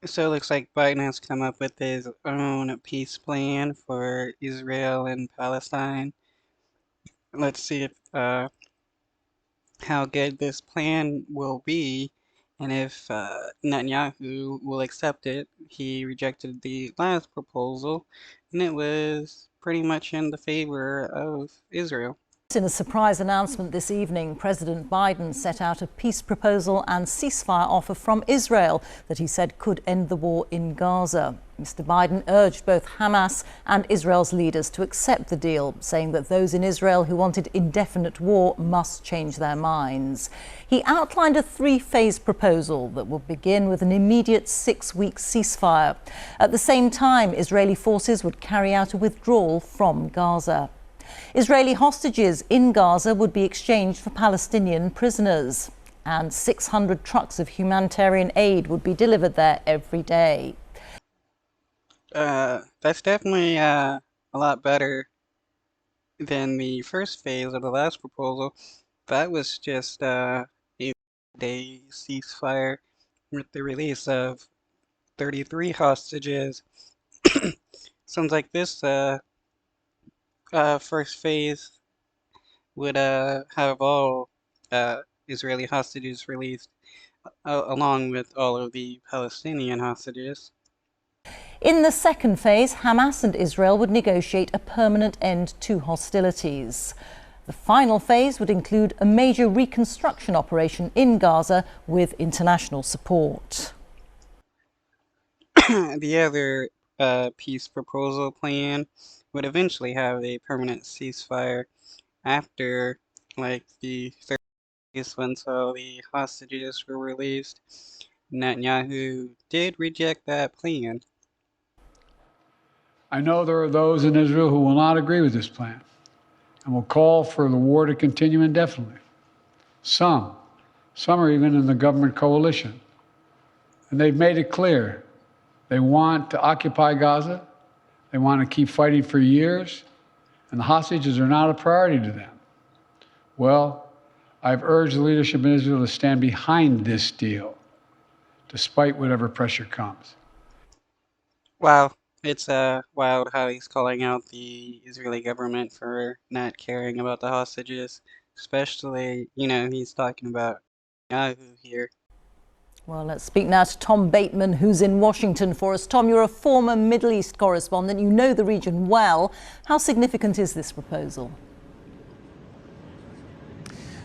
So it looks like Biden has come up with his own peace plan for Israel and Palestine. Let's see if how good this plan will be, and if Netanyahu will accept it. He rejected the last proposal, and it was pretty much in the favor of Israel. In a surprise announcement this evening, President Biden set out a peace proposal and ceasefire offer from Israel that he said could end the war in Gaza. Mr. Biden urged both Hamas and Israel's leaders to accept the deal, saying that those in Israel who wanted indefinite war must change their minds. He outlined a three-phase proposal that will begin with an immediate 6-week ceasefire. At the same time, Israeli forces would carry out a withdrawal from Gaza. Israeli hostages in Gaza would be exchanged for Palestinian prisoners, and 600 trucks of humanitarian aid would be delivered there every day. That's definitely a lot better than the first phase of the last proposal. That was just a day ceasefire with the release of 33 hostages. Sounds like this first phase would have all Israeli hostages released, along with all of the Palestinian hostages. In the second phase, Hamas and Israel would negotiate a permanent end to hostilities. The final phase would include a major reconstruction operation in Gaza with international support. The other peace proposal plan would eventually have a permanent ceasefire after, like, the third phase, once all the hostages were released. Netanyahu did reject that plan. I know there are those in Israel who will not agree with this plan and will call for the war to continue indefinitely. Some are even in the government coalition. And they've made it clear they want to occupy Gaza. They want to keep fighting for years, and the hostages are not a priority to them. Well, I've urged the leadership in Israel to stand behind this deal, despite whatever pressure comes. Wow, it's wild how he's calling out the Israeli government for not caring about the hostages, especially, he's talking about Netanyahu here. Well, let's speak now to Tom Bateman, who's in Washington for us. Tom, you're a former Middle East correspondent. You know the region well. How significant is this proposal?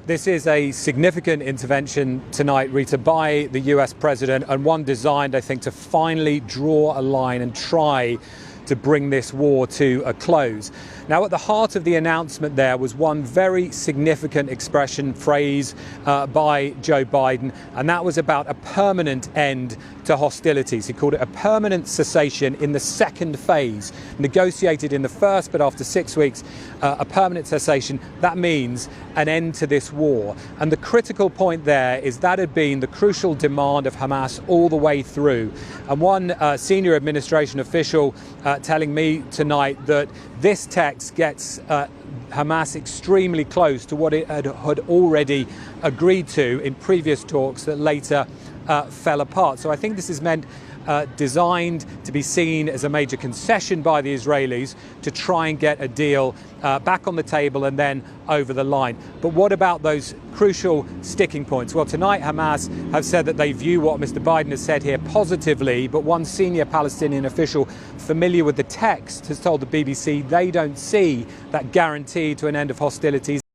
This is a significant intervention tonight, Rita, by the US president, and one designed, I think, to finally draw a line and try to bring this war to a close. Now, at the heart of the announcement there was one very significant expression, phrase by Joe Biden, and that was about a permanent end to hostilities. He called it a permanent cessation in the second phase, negotiated in the first, but after 6 weeks, a permanent cessation. That means an end to this war. And the critical point there is that had been the crucial demand of Hamas all the way through. And one senior administration official telling me tonight that this text gets Hamas extremely close to what it had already agreed to in previous talks that later fell apart. So I think this is designed to be seen as a major concession by the Israelis to try and get a deal back on the table and then over the line. But what about those crucial sticking points? Well, tonight Hamas have said that they view what Mr. Biden has said here positively, but one senior Palestinian official familiar with the text has told the BBC they don't see that guarantee to an end of hostilities.